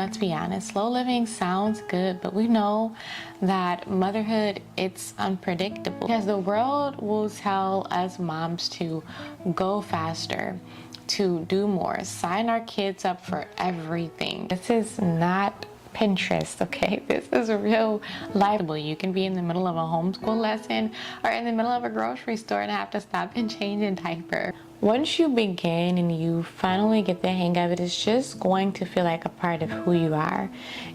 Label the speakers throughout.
Speaker 1: Let's be honest, slow living sounds good, but we know that motherhood, it's unpredictable because the world will tell us moms to go faster, to do more, sign our kids up for everything. This is not Pinterest, okay? This is real life. You can be in the middle of a homeschool lesson or in the middle of a grocery store and have to stop and change a diaper. Once you begin and you finally get the hang of it, it's just going to feel like a part of who you are.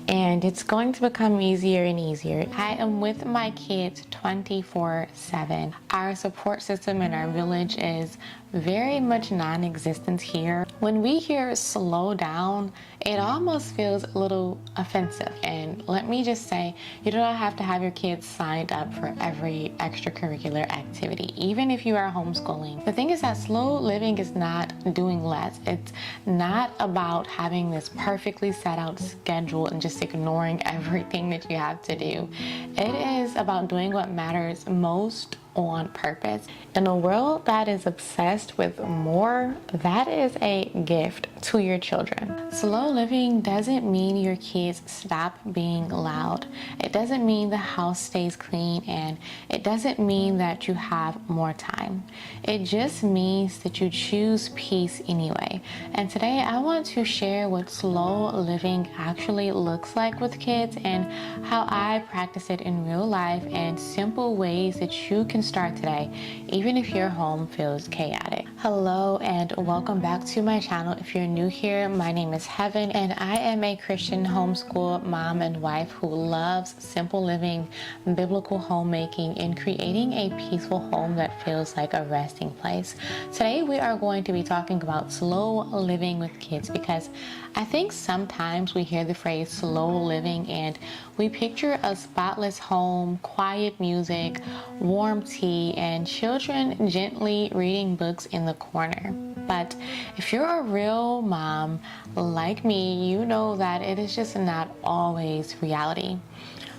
Speaker 1: And it's going to become easier and easier. I am with my kids 24/7. Our support system in our village is very much non-existent here. When we hear slow down, it almost feels a little offensive. And let me just say, you do not have to have your kids signed up for every extracurricular activity, even if you are homeschooling. The thing is that slow living is not doing less. It's not about having this perfectly set out schedule and just ignoring everything that you have to do. It is about doing what matters most on purpose. In a world that is obsessed with more, that is a gift to your children. Slow living doesn't mean your kids stop being loud. It doesn't mean the house stays clean, and it doesn't mean that you have more time. It just means that you choose peace anyway. And today I want to share what slow living actually looks like with kids and how I practice it in real life and simple ways that you can start today, even if your home feels chaotic. Hello and welcome back to my channel. If you're new here, my name is Heaven and I am a Christian homeschool mom and wife who loves simple living, biblical homemaking, and creating a peaceful home that feels like a resting place. Today we are going to be talking about slow living with kids because I think sometimes we hear the phrase slow living and we picture a spotless home, quiet music, warm tea, and children gently reading books in the corner. But if you're a real mom like me, you know that it is just not always reality.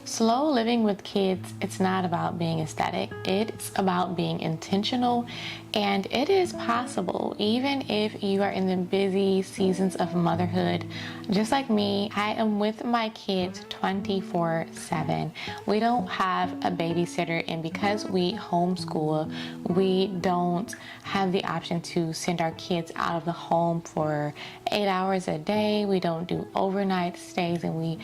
Speaker 1: Slow living with kids, it's not about being aesthetic. It's about being intentional, and it is possible even if you are in the busy seasons of motherhood. Just like me, I am with my kids 24/7. We don't have a babysitter, and because we homeschool, we don't have the option to send our kids out of the home for 8 hours a day. We don't do overnight stays, and we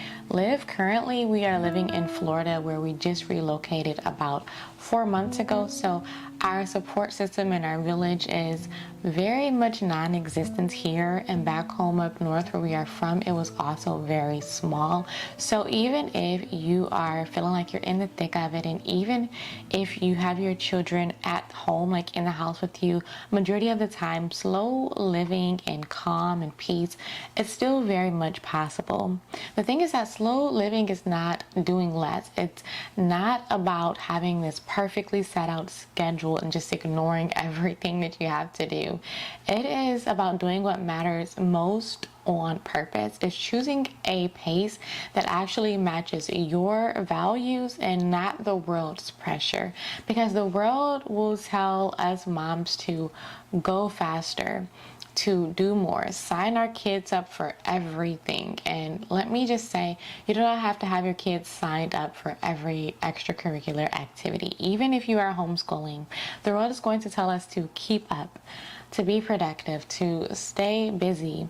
Speaker 1: are living in Florida, where we just relocated about 4 months ago. So our support system in our village is very much non-existent here, and back home up north where we are from, it was also very small. So even if you are feeling like you're in the thick of it, and even if you have your children at home, like in the house with you, majority of the time, slow living and calm and peace is still very much possible. The thing is that slow living is not doing less. It's not about having this perfectly set out schedule and just ignoring everything that you have to do. It is about doing what matters most on purpose. It's choosing a pace that actually matches your values and not the world's pressure, because the world will tell us moms to go faster, to do more, sign our kids up for everything. And let me just say, you do not have to have your kids signed up for every extracurricular activity, even if you are homeschooling. The world is going to tell us to keep up, to be productive, to stay busy.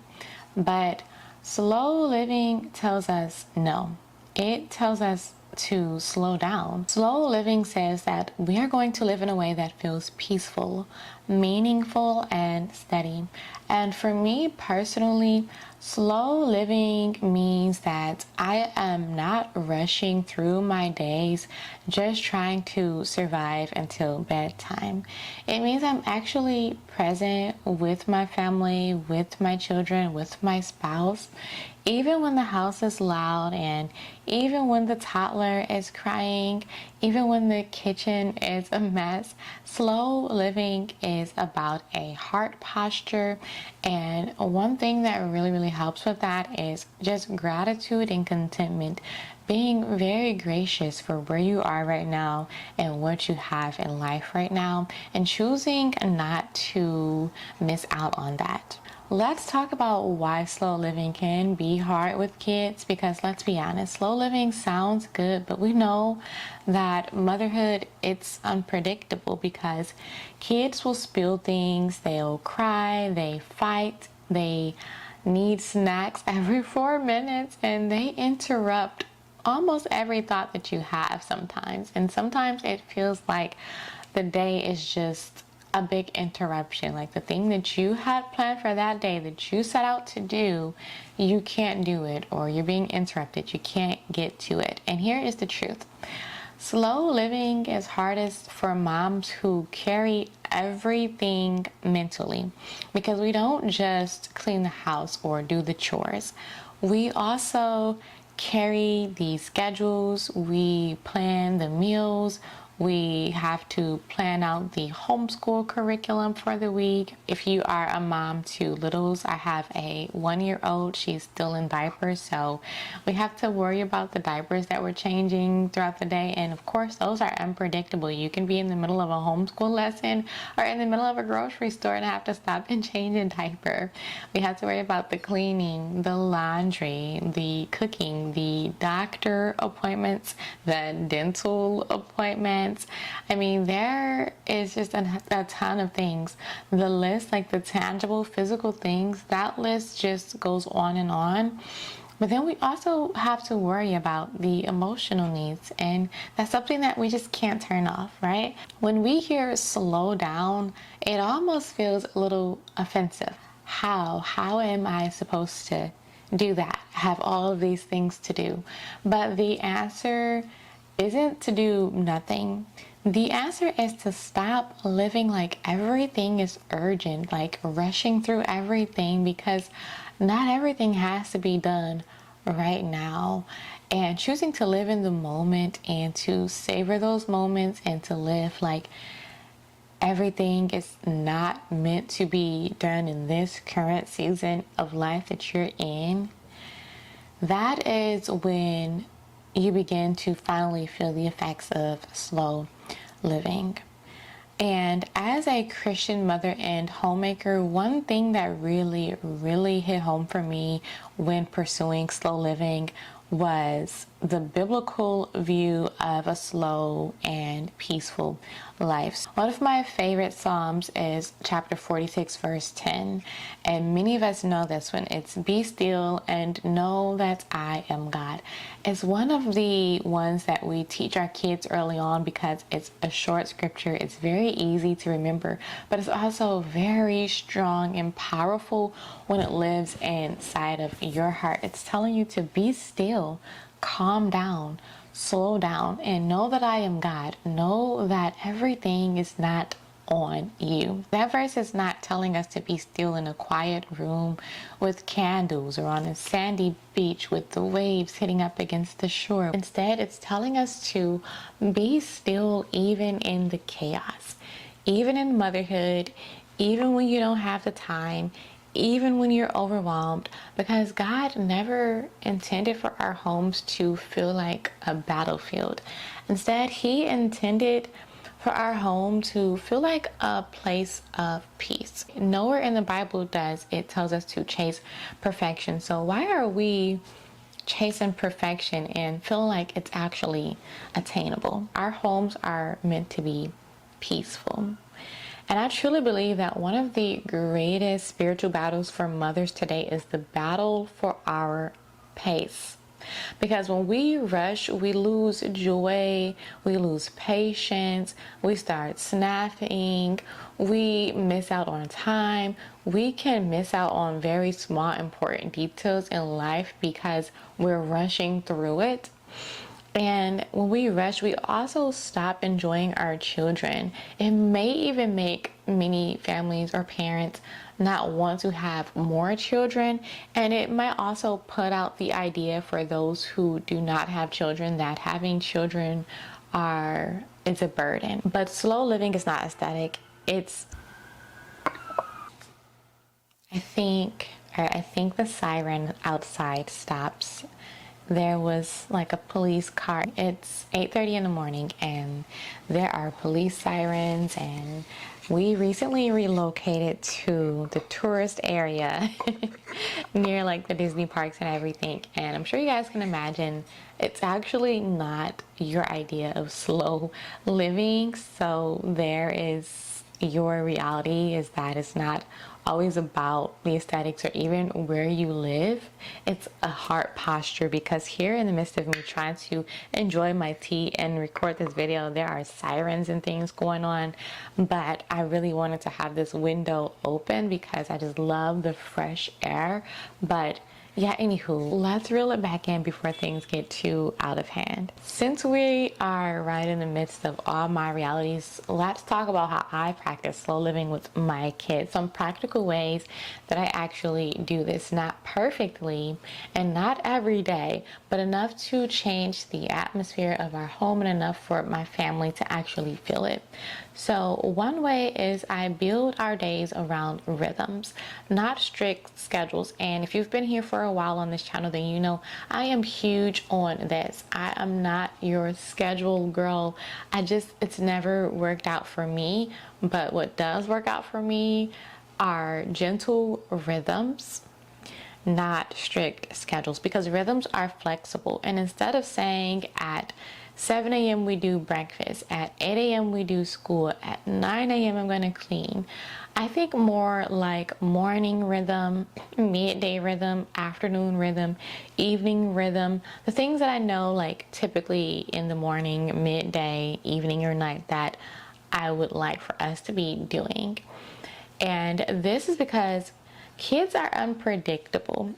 Speaker 1: But slow living tells us no. It tells us to slow down. Slow living says that we are going to live in a way that feels peaceful, meaningful, and steady. And for me personally, slow living means that I am not rushing through my days just trying to survive until bedtime. It means I'm actually present with my family, with my children, with my spouse, even when the house is loud, and even when the toddler is crying, even when the kitchen is a mess. Slow living is about a heart posture, and one thing that really helps with that is just gratitude and contentment. Being very gracious for where you are right now and what you have in life right now, and choosing not to miss out on that. let's talk about why slow living can be hard with kids, because let's be honest, slow living sounds good, but we know that motherhood, it's unpredictable because kids will spill things, they'll cry, they fight, they need snacks every 4 minutes, and they interrupt almost every thought that you have sometimes. And sometimes it feels like the day is just a big interruption. Like the thing that you had planned for that day that you set out to do, you can't do it, or you're being interrupted. You can't get to it. And here is the truth. Slow living is hardest for moms who carry everything mentally, because we don't just clean the house or do the chores. We also carry the schedules, we plan the meals, we have to plan out the homeschool curriculum for the week. If you are a mom to littles, I have a 1-year-old. She's still in diapers, so we have to worry about the diapers that we're changing throughout the day. And of course, those are unpredictable. You can be in the middle of a homeschool lesson or in the middle of a grocery store and have to stop and change a diaper. We have to worry about the cleaning, the laundry, the cooking, the doctor appointments, the dental appointments. I mean, there is just a ton of things. The list, like the tangible physical things, that list just goes on and on. But then we also have to worry about the emotional needs, and that's something that we just can't turn off, right? When we hear slow down, it almost feels a little offensive. How am I supposed to do that? I have all of these things to do. But the answer isn't to do nothing. The answer is to stop living like everything is urgent, like rushing through everything, because not everything has to be done right now. And choosing to live in the moment and to savor those moments and to live like everything is not meant to be done in this current season of life that you're in, that is when you begin to finally feel the effects of slow living. And as a Christian mother and homemaker, one thing that really hit home for me when pursuing slow living was the biblical view of a slow and peaceful life. One of my favorite Psalms is chapter 46, verse 10. And many of us know this one. It's "Be still and know that I am God." It's one of the ones that we teach our kids early on because it's a short scripture. It's very easy to remember, but it's also very strong and powerful when it lives inside of your heart. It's telling you to be still, calm down, slow down, and know that I am God. Know that everything is not on you. That verse is not telling us to be still in a quiet room with candles or on a sandy beach with the waves hitting up against the shore. Instead, it's telling us to be still even in the chaos, even in motherhood, even when you don't have the time, even when you're overwhelmed, because God never intended for our homes to feel like a battlefield. Instead, He intended for our home to feel like a place of peace. Nowhere in the Bible does it tells us to chase perfection. So why are we chasing perfection and feeling like it's actually attainable? Our homes are meant to be peaceful. And I truly believe that one of the greatest spiritual battles for mothers today is the battle for our pace. Because when we rush, we lose joy, we lose patience, we start snapping, we miss out on time, we can miss out on very small important details in life because we're rushing through it. And when we rush, we also stop enjoying our children. It may even make many families or parents not want to have more children, and it might also put out the idea for those who do not have children that having children is a burden. But slow living is not aesthetic. I think the siren outside stops. There was like a police car. It's 8:30 in the morning and there are police sirens, and We recently relocated to the tourist area near like the Disney parks and everything. And I'm sure you guys can imagine it's actually not your idea of slow living. So there is your reality is that it's not always about the aesthetics or even where you live. It's a heart posture, because here in the midst of me trying to enjoy my tea and record this video, there are sirens and things going on, but I really wanted to have this window open because I just love the fresh air. But yeah, anywho, let's reel it back in before things get too out of hand. Since we are right in the midst of all my realities, let's talk about how I practice slow living with my kids. Some practical ways that I actually do this, not perfectly and not every day, but enough to change the atmosphere of our home and enough for my family to actually feel it. So one way is I build our days around rhythms, not strict schedules. And if you've been here for a while on this channel, then you know I am huge on this. I am not your schedule girl. It's never worked out for me. But what does work out for me are gentle rhythms, not strict schedules, because rhythms are flexible. And instead of saying at 7 a.m. we do breakfast, at 8 a.m. we do school, at 9 a.m. I'm going to clean, I think more like morning rhythm, midday rhythm, afternoon rhythm, evening rhythm. The things that I know, like typically in the morning, midday, evening, or night, that I would like for us to be doing. And this is because kids are unpredictable,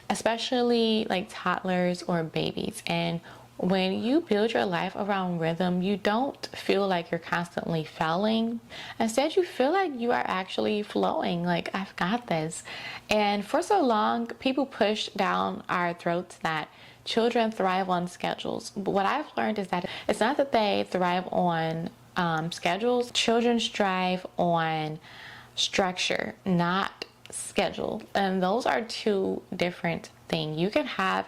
Speaker 1: especially like toddlers or babies. And when you build your life around rhythm, you don't feel like you're constantly failing. Instead, you feel like you are actually flowing, like, I've got this. And for so long, people push down our throats that children thrive on schedules. But what I've learned is that it's not that they thrive on schedules. Children strive on structure, not schedule. And those are two different things. You can have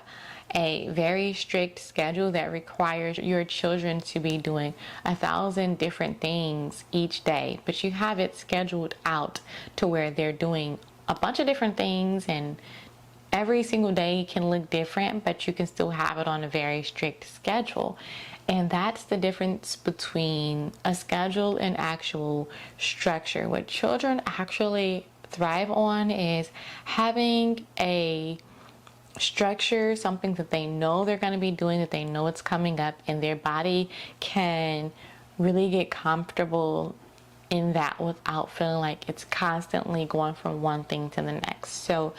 Speaker 1: a very strict schedule that requires your children to be doing 1,000 different things each day, but you have it scheduled out to where they're doing a bunch of different things, and every single day can look different, but you can still have it on a very strict schedule. And that's the difference between a schedule and actual structure. What children actually thrive on is having a structure, something that they know they're going to be doing, that they know it's coming up, and their body can really get comfortable in that without feeling like it's constantly going from one thing to the next. So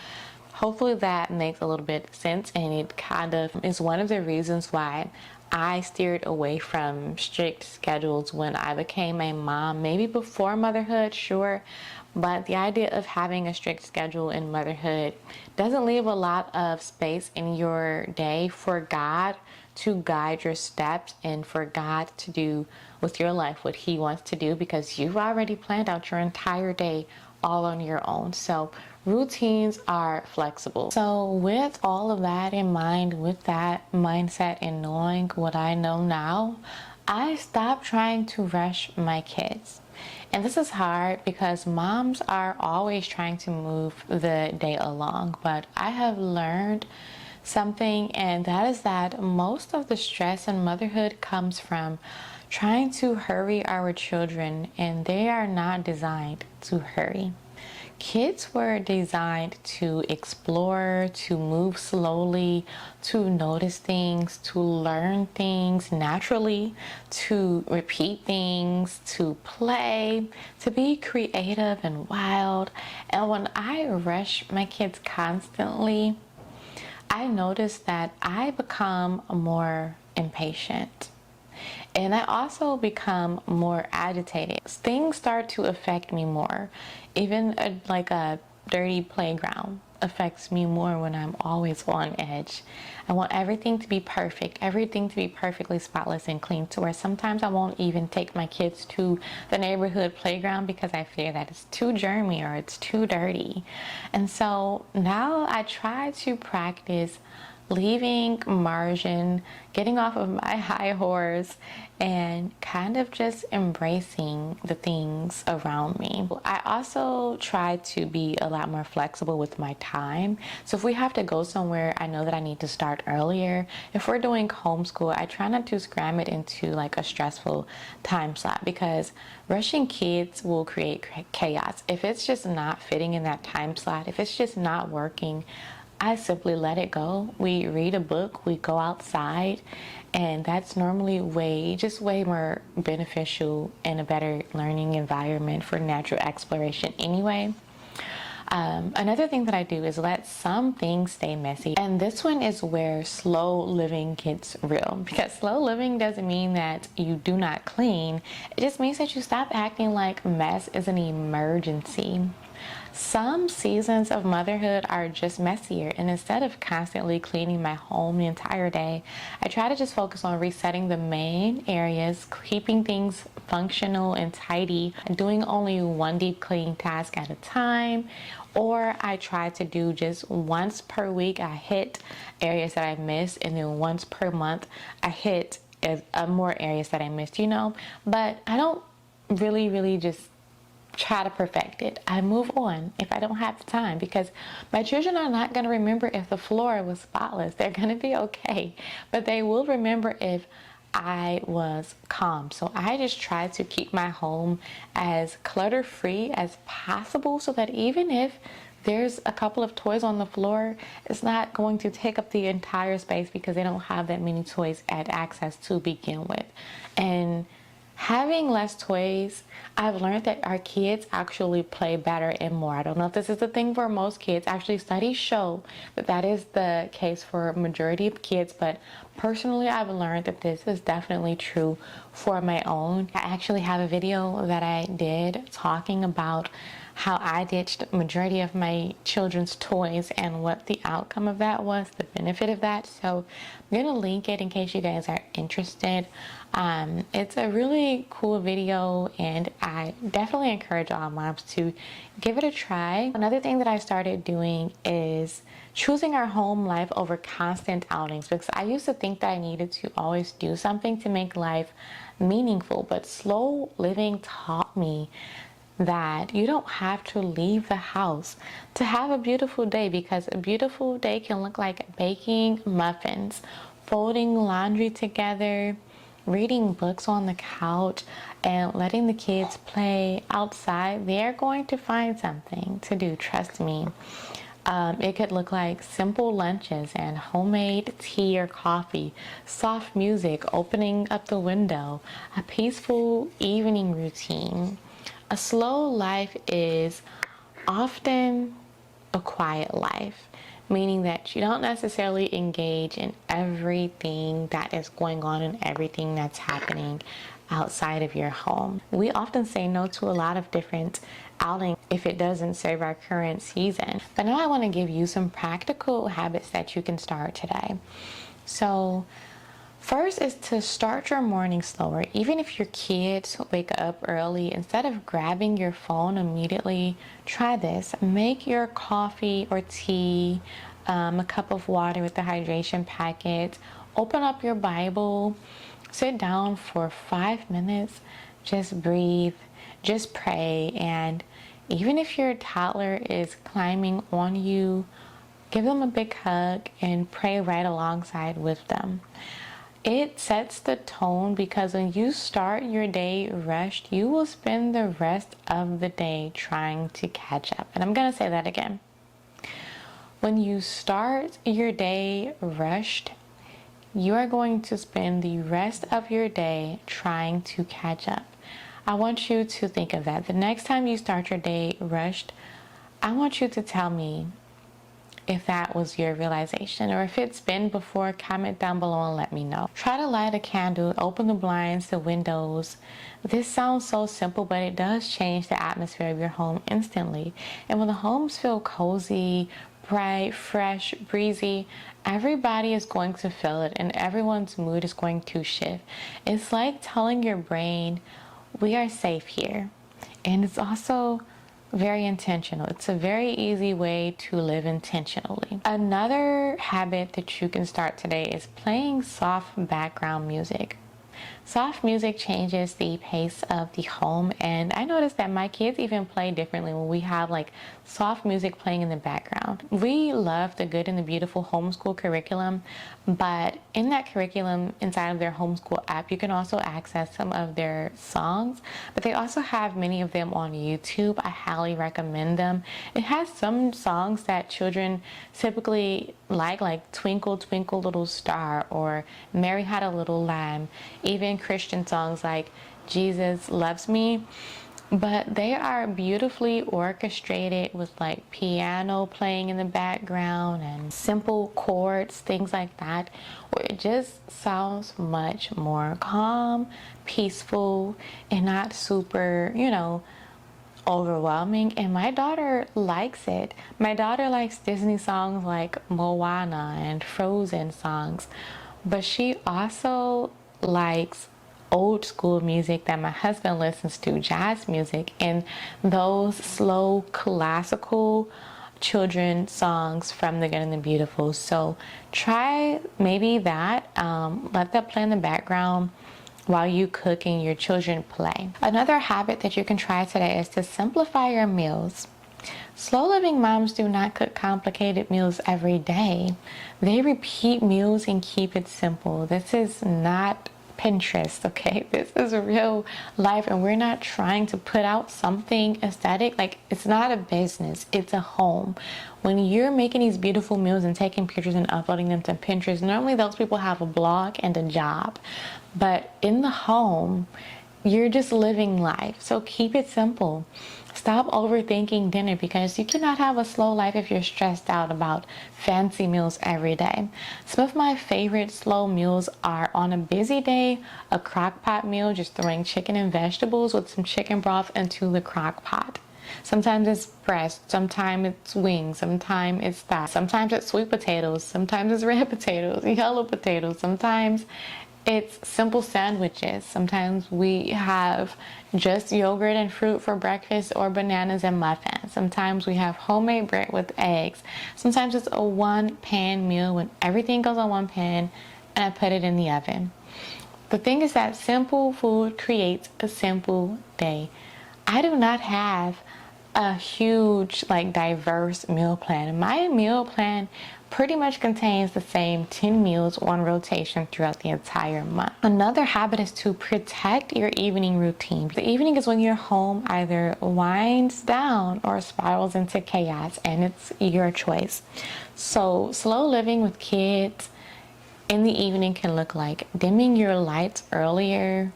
Speaker 1: hopefully that makes a little bit of sense, and it kind of is one of the reasons why I steered away from strict schedules when I became a mom. Maybe before motherhood, sure, but the idea of having a strict schedule in motherhood doesn't leave a lot of space in your day for God to guide your steps and for God to do with your life what He wants to do, because you've already planned out your entire day all on your own. So routines are flexible. So with all of that in mind, with that mindset and knowing what I know now, I stopped trying to rush my kids. And this is hard because moms are always trying to move the day along, but I have learned something, and that is that most of the stress in motherhood comes from trying to hurry our children, and they are not designed to hurry. Kids were designed to explore, to move slowly, to notice things, to learn things naturally, to repeat things, to play, to be creative and wild. And when I rush my kids constantly, I notice that I become more impatient. And I also become more agitated. Things start to affect me more. Even like a dirty playground affects me more when I'm always on edge. I want everything to be perfect, everything to be perfectly spotless and clean, to where sometimes I won't even take my kids to the neighborhood playground because I fear that it's too germy or it's too dirty. And so now I try to practice leaving margin, getting off of my high horse, and kind of just embracing the things around me. I also try to be a lot more flexible with my time. So if we have to go somewhere, I know that I need to start earlier. If we're doing homeschool, I try not to cram it into like a stressful time slot, because rushing kids will create chaos. If it's just not fitting in that time slot, if it's just not working, I simply let it go. We read a book, we go outside, and that's normally way more beneficial and a better learning environment for natural exploration anyway. Another thing that I do is let some things stay messy. And this one is where slow living gets real. Because slow living doesn't mean that you do not clean. It just means that you stop acting like mess is an emergency. Some seasons of motherhood are just messier, and instead of constantly cleaning my home the entire day, I try to just focus on resetting the main areas, keeping things functional and tidy, and doing only one deep cleaning task at a time. Or I try to do just once per week. I hit areas that I missed, and then once per month I hit more areas that I missed, But I don't really just try to perfect it. I move on if I don't have the time, because my children are not going to remember if the floor was spotless. They're going to be okay, but they will remember if I was calm. So I just try to keep my home as clutter-free as possible, so that even if there's a couple of toys on the floor, it's not going to take up the entire space, because they don't have that many toys at access to begin with. And having less toys, I've learned that our kids actually play better and more. I don't know if this is the thing for most kids. Actually, studies show that that is the case for a majority of kids, but personally, I've learned that this is definitely true for my own. I actually have a video that I did talking about how I ditched the majority of my children's toys and what the outcome of that was, the benefit of that. So I'm gonna link it in case you guys are interested. It's a really cool video, and I definitely encourage all moms to give it a try. Another thing that I started doing is choosing our home life over constant outings, because I used to think that I needed to always do something to make life meaningful, but slow living taught me that you don't have to leave the house to have a beautiful day, because a beautiful day can look like baking muffins, folding laundry together, reading books on the couch, and letting the kids play outside. They're going to find something to do, trust me. It could look like simple lunches and homemade tea or coffee, soft music, opening up the window, a peaceful evening routine. A slow life is often a quiet life, meaning that you don't necessarily engage in everything that is going on and everything that's happening outside of your home. We often say no to a lot of different outings if it doesn't serve our current season. But now I want to give you some practical habits that you can start today. So first is to start your morning slower. Even if your kids wake up early, instead of grabbing your phone immediately, try this. Make your coffee or tea, a cup of water with the hydration packet. Open up your Bible. Sit down for 5 minutes. Just breathe. Just pray. And even if your toddler is climbing on you, give them a big hug and pray right alongside with them. It sets the tone, because when you start your day rushed, you will spend the rest of the day trying to catch up. And I'm going to say that again. When you start your day rushed, you are going to spend the rest of your day trying to catch up. I want you to think of that. The next time you start your day rushed, I want you to tell me if that was your realization, or if it's been before. Comment down below and let me know. Try to light a candle, open the blinds, the windows. This sounds so simple, but it does change the atmosphere of your home instantly. And when the homes feel cozy, bright, fresh, breezy, everybody is going to feel it, and everyone's mood is going to shift. It's like telling your brain, we are safe here. And it's also very intentional. It's a very easy way to live intentionally. Another habit that you can start today is playing soft background music. Soft music changes the pace of the home, and I noticed that my kids even play differently when we have like soft music playing in the background. We love the Good and the Beautiful homeschool curriculum, but in that curriculum inside of their homeschool app, you can also access some of their songs, but they also have many of them on YouTube. I highly recommend them. It has some songs that children typically like Twinkle Twinkle Little Star or Mary Had a Little Lamb, even Christian songs like Jesus Loves Me, but they are beautifully orchestrated with like piano playing in the background and simple chords, things like that, where it just sounds much more calm, peaceful, and not super, overwhelming. And my daughter likes it. My daughter likes Disney songs like Moana and Frozen songs, but she also likes old school music that my husband listens to, jazz music, and those slow classical children songs from The Good and the Beautiful. So try maybe that. Let that play in the background while you cook and your children play. Another habit that you can try today is to simplify your meals. Slow living moms do not cook complicated meals every day. They repeat meals and keep it simple. This is not Pinterest, okay? This is real life, and we're not trying to put out something aesthetic. Like, it's not a business, it's a home. When you're making these beautiful meals and taking pictures and uploading them to Pinterest, normally those people have a blog and a job, but in the home, you're just living life. So keep it simple. Stop overthinking dinner, because you cannot have a slow life if you're stressed out about fancy meals every day. Some of my favorite slow meals are, on a busy day, a crock pot meal, just throwing chicken and vegetables with some chicken broth into the crock pot. Sometimes it's breast, sometimes it's wings, sometimes it's that, sometimes it's sweet potatoes, sometimes it's red potatoes, yellow potatoes, sometimes it's simple sandwiches. Sometimes we have just yogurt and fruit for breakfast, or bananas and muffins. Sometimes we have homemade bread with eggs. Sometimes it's a one-pan meal when everything goes on one pan and I put it in the oven. The thing is that simple food creates a simple day. I do not have a huge, diverse meal plan. My meal plan pretty much contains the same 10 meals on rotation throughout the entire month. Another habit is to protect your evening routine. The evening is when your home either winds down or spirals into chaos, and it's your choice. So slow living with kids in the evening can look like dimming your lights earlier,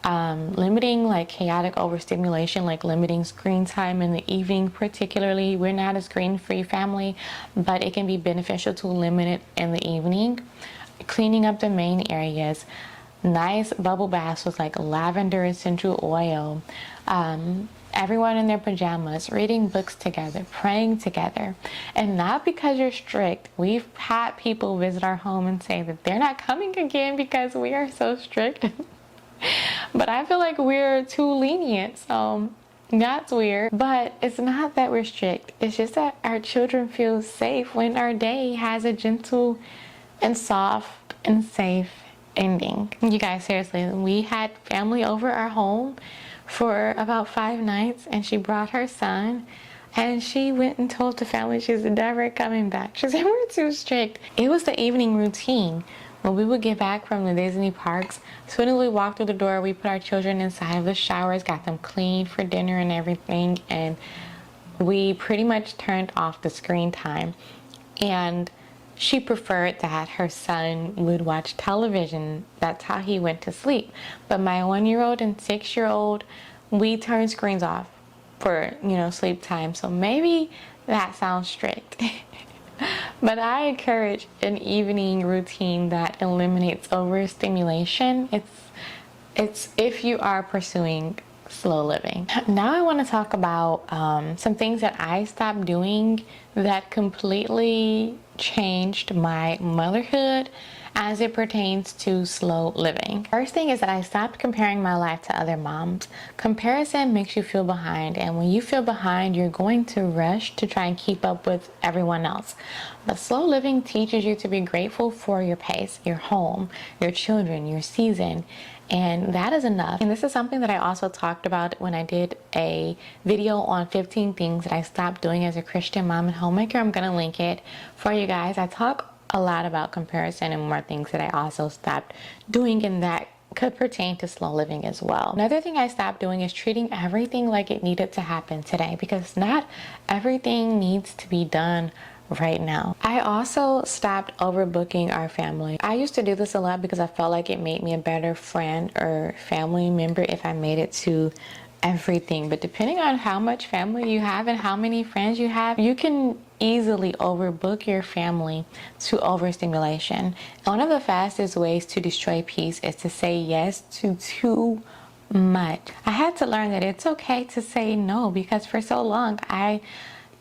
Speaker 1: limiting chaotic overstimulation, like limiting screen time in the evening. Particularly, we're not a screen-free family, but it can be beneficial to limit it in the evening. Cleaning up the main areas, nice bubble baths with lavender essential oil, everyone in their pajamas, reading books together, praying together. And not because you're strict. We've had people visit our home and say that they're not coming again because we are so strict. But I feel like we're too lenient, so that's weird. But it's not that we're strict. It's just that our children feel safe when our day has a gentle and soft and safe ending. You guys, seriously, we had family over our home for about 5 nights, and she brought her son, and she went and told the family she's never coming back. She said, we're too strict. It was the evening routine. When we would get back from the Disney parks, as soon as we walked through the door, we put our children inside of the showers, got them clean for dinner and everything, and we pretty much turned off the screen time. And she preferred that her son would watch television. That's how he went to sleep. But my 1-year-old and 6-year-old, we turned screens off for, sleep time. So maybe that sounds strict. But I encourage an evening routine that eliminates overstimulation. It's if you are pursuing slow living. Now I want to talk about some things that I stopped doing that completely changed my motherhood as it pertains to slow living. First thing is that I stopped comparing my life to other moms. Comparison makes you feel behind, and when you feel behind, you're going to rush to try and keep up with everyone else. But slow living teaches you to be grateful for your pace, your home, your children, your season, and that is enough. And this is something that I also talked about when I did a video on 15 things that I stopped doing as a Christian mom and homemaker. I'm going to link it for you guys. I talk a lot about comparison and more things that I also stopped doing, and that could pertain to slow living as well. Another thing I stopped doing is treating everything like it needed to happen today, because not everything needs to be done right now. I also stopped overbooking our family. I used to do this a lot because I felt like it made me a better friend or family member if I made it to everything. But depending on how much family you have and how many friends you have, you can easily overbook your family to overstimulation. And one of the fastest ways to destroy peace is to say yes to too much. I had to learn that it's okay to say no, because for so long I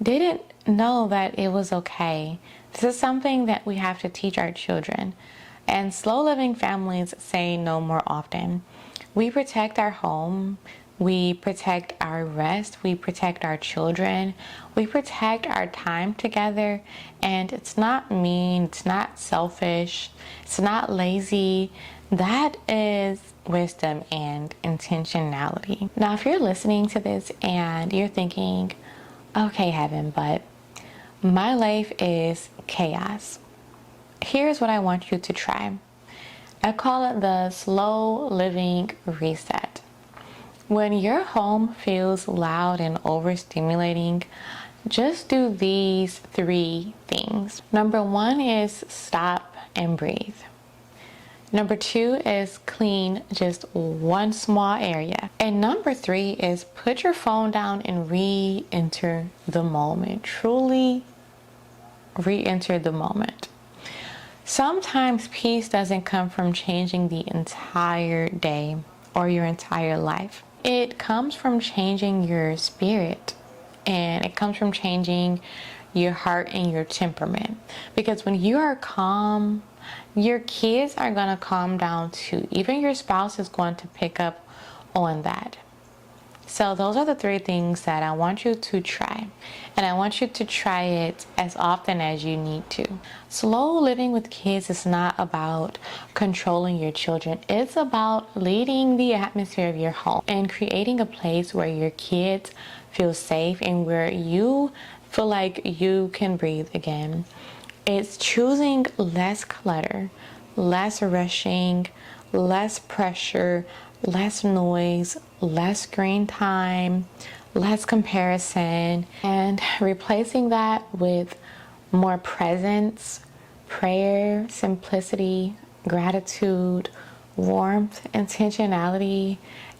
Speaker 1: didn't know that it was okay. This is something that we have to teach our children. And slow living families say no more often. We protect our home. We protect our rest, we protect our children, we protect our time together, and it's not mean, it's not selfish, it's not lazy. That is wisdom and intentionality. Now, if you're listening to this and you're thinking, okay, Heaven, but my life is chaos, here's what I want you to try. I call it the slow living reset. When your home feels loud and overstimulating, just do these 3 things. Number 1 is stop and breathe. Number 2 is clean just one small area. And number 3 is put your phone down and re-enter the moment. Truly re-enter the moment. Sometimes peace doesn't come from changing the entire day or your entire life. It comes from changing your spirit, and it comes from changing your heart and your temperament. Because when you are calm, your kids are going to calm down too. Even your spouse is going to pick up on that. So those are the 3 things that I want you to try. And I want you to try it as often as you need to. Slow living with kids is not about controlling your children. It's about leading the atmosphere of your home and creating a place where your kids feel safe and where you feel like you can breathe again. It's choosing less clutter, less rushing, less pressure, less noise, less screen time, less comparison, and replacing that with more presence, prayer, simplicity, gratitude, warmth, intentionality,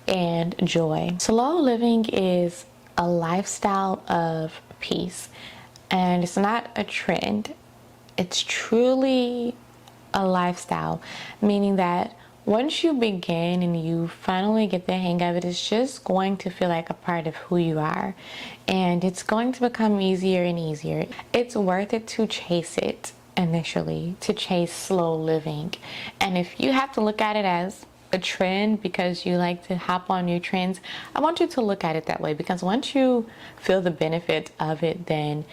Speaker 1: and joy. Slow living is a lifestyle of peace, and it's not a trend. It's truly a lifestyle, meaning that once you begin and you finally get the hang of it, it's just going to feel like a part of who you are. And it's going to become easier and easier. It's worth it to chase it initially, to chase slow living. And if you have to look at it as a trend because you like to hop on new trends, I want you to look at it that way, because once you feel the benefit of it, then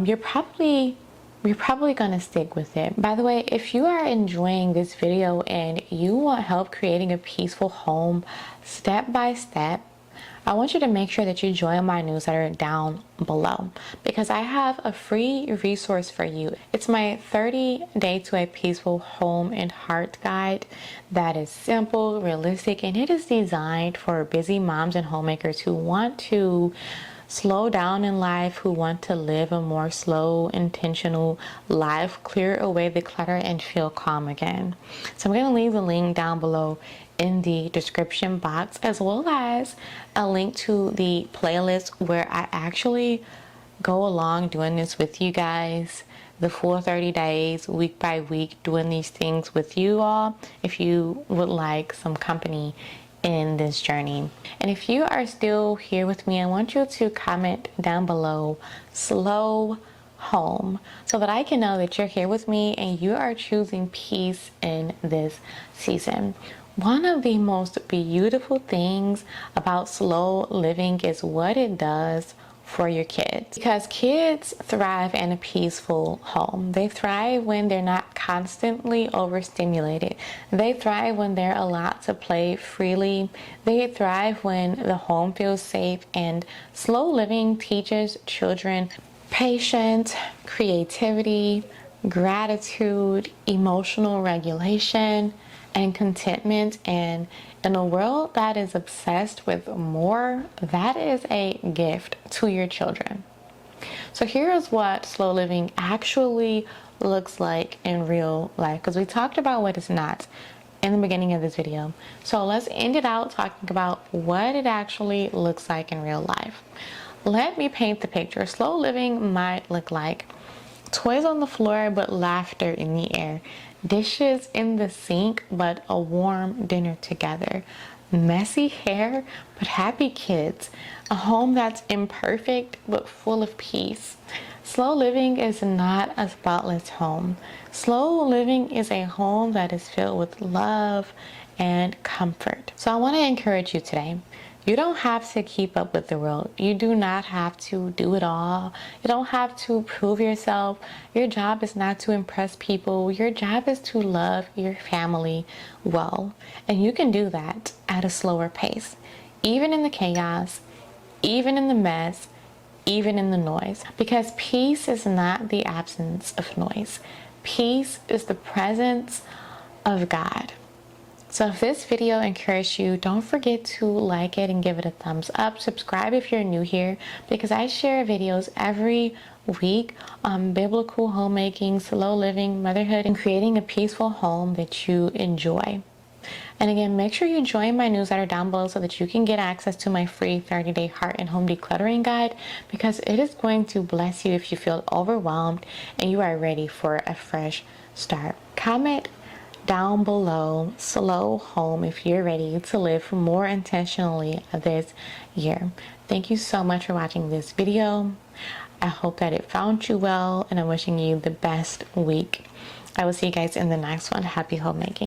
Speaker 1: you're probably going to stick with it. By the way, if you are enjoying this video and you want help creating a peaceful home step by step, I want you to make sure that you join my newsletter down below, because I have a free resource for you. It's my 30-day to a peaceful home and heart guide that is simple, realistic, and it is designed for busy moms and homemakers who want to slow down in life, who want to live a more slow, intentional life, clear away the clutter, and feel calm again. So I'm going to leave the link down below in the description box, as well as a link to the playlist where I actually go along doing this with you guys, the full 30 days, week by week, doing these things with you all, if you would like some company in this journey. And if you are still here with me, I want you to comment down below slow home so that I can know that you're here with me and you are choosing peace in this season. One of the most beautiful things about slow living is what it does for your kids, because kids thrive in a peaceful home. They thrive when they're not constantly overstimulated. They thrive when they're allowed to play freely. They thrive when the home feels safe, and slow living teaches children patience, creativity, gratitude, emotional regulation, and contentment. And in a world that is obsessed with more, that is a gift to your children. So here is what slow living actually looks like in real life, because we talked about what it's not in the beginning of this video. So let's end it out talking about what it actually looks like in real life. Let me paint the picture. Slow living might look like toys on the floor but laughter in the air, dishes in the sink but a warm dinner together, messy hair but happy kids, a home that's imperfect but full of peace. Slow living is not a spotless home. Slow living is a home that is filled with love and comfort. So I want to encourage you today. You don't have to keep up with the world. You do not have to do it all. You don't have to prove yourself. Your job is not to impress people. Your job is to love your family well. And you can do that at a slower pace, even in the chaos, even in the mess, even in the noise. Because peace is not the absence of noise. Peace is the presence of God. So if this video encouraged you, don't forget to like it and give it a thumbs up. Subscribe if you're new here, because I share videos every week on biblical homemaking, slow living, motherhood, and creating a peaceful home that you enjoy. And again, make sure you join my newsletter down below so that you can get access to my free 30-day heart and home decluttering guide, because it is going to bless you if you feel overwhelmed and you are ready for a fresh start. Comment down below slow home if you're ready to live more intentionally this year. Thank you so much for watching this video. I hope that it found you well, and I'm wishing you the best week. I will see you guys in the next one. Happy homemaking.